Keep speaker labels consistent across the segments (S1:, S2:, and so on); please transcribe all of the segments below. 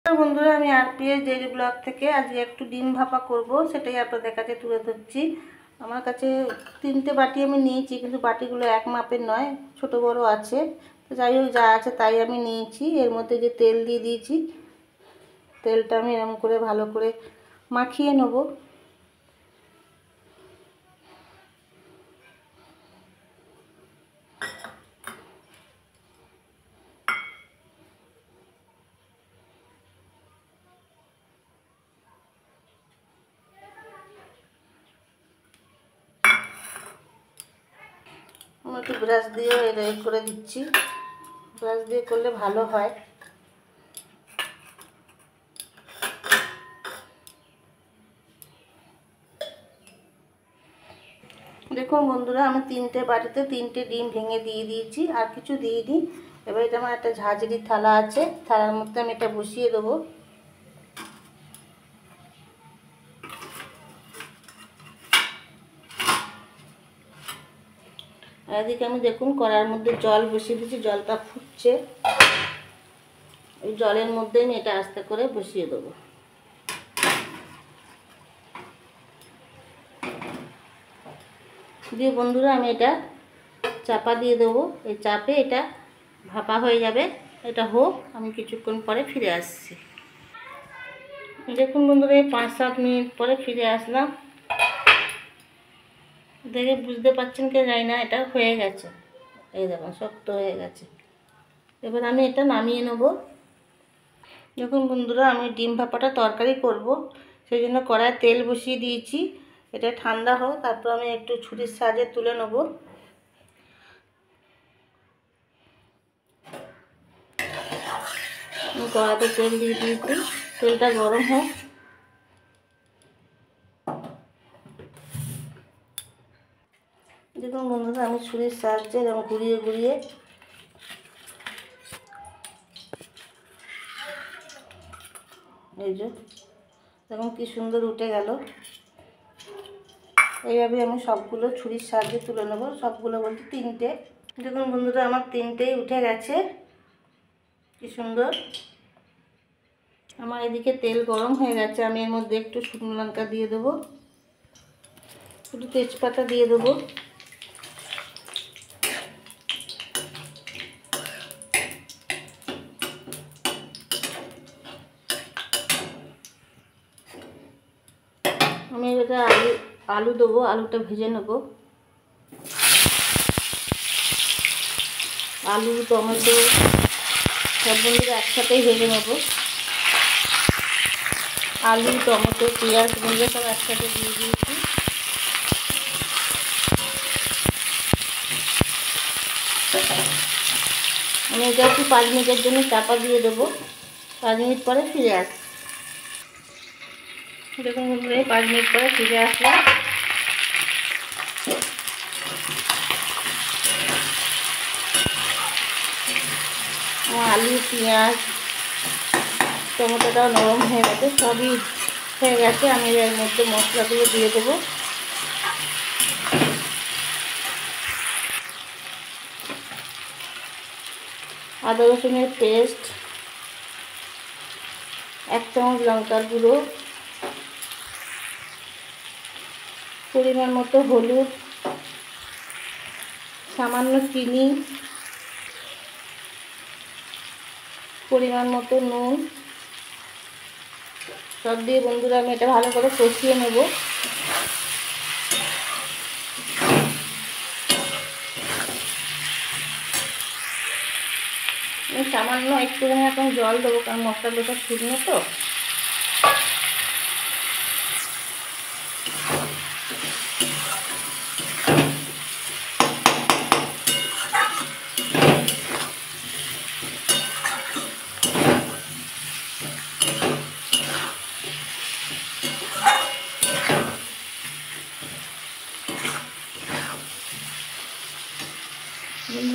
S1: বন্ধুরা, আমি RPS daily blog থেকে আজকে একটু ডিম ভাপা করব, সেটাই আপনাদের কাছে তুলে ধরছি। আমার কাছে 3টে বাটি আমি নিয়েছি, কিন্তু বাটিগুলো এক মাপের নয়, ছোট বড় আছে। তো যাই হোক, যা আছে তাই আমি নিয়েছি। এর মধ্যে যে তেল দিয়ে দিয়েছি, তেলটা আমি এরকম করে ভালো করে মাখিয়ে নেব। আমি একটু ব্রাশ দিয়ে এটা করে দিচ্ছি, ব্রাশ দিয়ে করলে ভালো হয়। দেখুন বন্ধুরা, আমি 3টে বাটিতে 3টে ডিম ভেঙে দিয়ে দিয়েছি, আর কিছু দিইনি। এবার এটা আমার একটা ঝাঁঝরির থালা আছে, থালার মধ্যে আমি এটা বসিয়ে দেবো। এদিকে আমি দেখুন কড়ার মধ্যে জল বসিয়ে দিয়েছি, জলটা ফুটছে। এই জলের মধ্যে আমি এটা আস্তে করে বসিয়ে দেবো। দিয়ে বন্ধুরা, আমি এটা চাপা দিয়ে দেবো। এই চাপে এটা ভাপা হয়ে যাবে। এটা হোক, আমি কিছুক্ষণ পরে ফিরে আসছি। দেখুন বন্ধুরা, এই 5-7 মিনিট পরে ফিরে আসলাম। দেখে বুঝতে পারছেন কি জানি না, এটা হয়ে গেছে। এই দেখুন, শক্ত হয়ে গেছে। এবার আমি এটা নামিয়ে নেব। দেখুন বন্ধুরা, আমি ডিম ভাপাটা তরকারি করব, সেই জন্য কড়ায় তেল বসিয়ে দিয়েছি। এটা ঠান্ডা হোক, তারপর আমি একটু ছুরির সাহায্যে তুলে নেব। আমি কড়াতে তেল দিয়ে দিয়েছি, তেলটা গরম হোক। দেখুন বন্ধুরা, আমি ছুরির সাহায্যে এরকম ঘুরিয়ে ঘুরিয়ে এই যে দেখুন কি সুন্দর উঠে গেল। এইভাবে আমি সবগুলো ছুরির সাহায্যে তুলে নেব, সবগুলো বলতে 3টে। দেখুন বন্ধুরা, আমার 3টেই উঠে গেছে, কি সুন্দর। আমার এদিকে তেল গরম হয়ে গেছে, আমি এর মধ্যে একটু শুকনো লঙ্কা দিয়ে দেবো, একটু তেজপাতা দিয়ে দেবো। আমি এটা আলু দেবো, আলুটা ভেজে নেব। আলু টমেটো সব বন্ধুরা একসাথেই ভেজে নেব। আলু টমেটো পেঁয়াজ বন্ধুরা সব একসাথে দিয়ে দিয়েছি। আমি এটা একটু 5 মিনিটের জন্য চাপা দিয়ে দেবো। 5 মিনিট পরে ফিরে আসি। দেখুন বন্ধুরা, 5 মিনিট পরে ফিরে আসলাম। আলু পেঁয়াজ টমেটোটাও নরম হয়ে গেছে, সবই হয়ে গেছে। আমি এর মধ্যে মশলাগুলো দিয়ে দেবো। আদা রসুনের পেস্ট, 1 চামচ লঙ্কার গুঁড়ো, পরিমাণ মতো হলুদ, সামান্য চিনি, পরিমাণ মতো নুন, সব দিয়ে বন্ধুরা আমি এটা ভালো করে কষিয়ে নেব। আমি সামান্য একটুখানি এখন জল দেবো, কারণ মশলাটা শুকনো তো।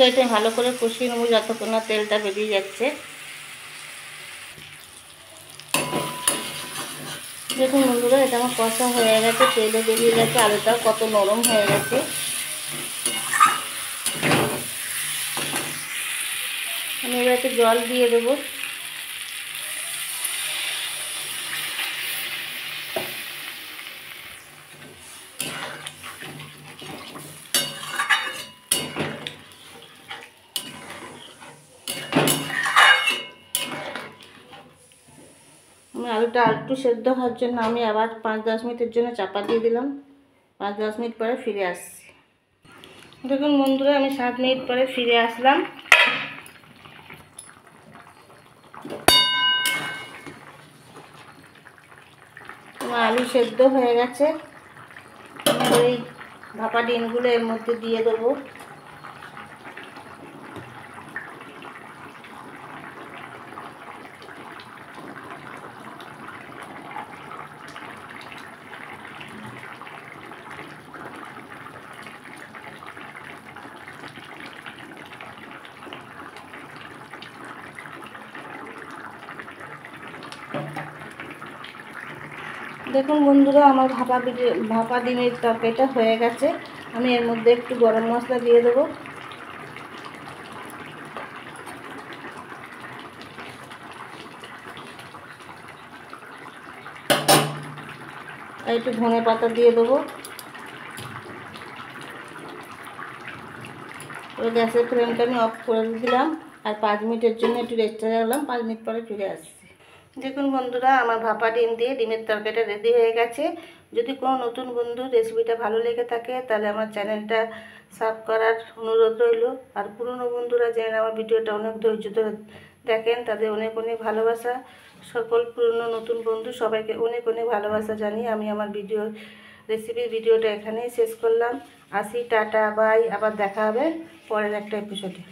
S1: এটা ভালো করে কষিয়ে নেবো যতক্ষণ না তেলটা বেরিয়ে যাচ্ছে। দেখুন বন্ধুরা, এটা আমার কষা হয়ে গেছে, তেলও বেরিয়ে গেছে, আলুটাও কত নরম হয়ে গেছে। আমি এবার একটু জল দিয়ে দেবো। আলুটা একটু সেদ্ধ হওয়ার জন্য আমি আবার 5-10 মিনিটের জন্য চাপা দিয়ে দিলাম। 5-10 মিনিট পরে ফিরে আসছি। দেখুন বন্ধুরা, আমি 7 মিনিট পরে ফিরে আসলাম। আমার আলু সেদ্ধ হয়ে গেছে। আমি ওই ভাপা ডিমগুলো এর মধ্যে দিয়ে দেবো। দেখুন বন্ধুরা, আমার ভাপা ডিমের তরকারিটা হয়ে গেছে। আমি এর মধ্যে একটু গরম মশলা দিয়ে দেবো। আর একটু ধনে পাতা দিয়ে দেবো। এবার গ্যাসের ফ্লেমটা আমি অফ করে দিলাম আর 5 মিনিটের জন্য একটু রেস্টে রাখলাম। 5 মিনিট পরে ফিরে আসছি। দেখুন বন্ধুরা, আমার ভাপা ডিম দিয়ে ডিমের তরকারিটা রেডি হয়ে গেছে। যদি কোনো নতুন বন্ধু রেসিপিটা ভালো লেগে থাকে তাহলে আমার চ্যানেলটা সাবস্ক্রাইব করার অনুরোধ রইল। আর পুরনো বন্ধুরা যেন আমার ভিডিওটা অনেক ধৈর্য ধরে দেখেন, তাদের অনেক অনেক ভালোবাসা। সকল পুরনো নতুন বন্ধু সবাইকে অনেক অনেক ভালোবাসা জানিয়ে আমি আমার রেসিপির ভিডিওটা এখানেই শেষ করলাম। আসি, টাটা, বাই। আবার দেখা হবে পরের একটা এপিসোডে।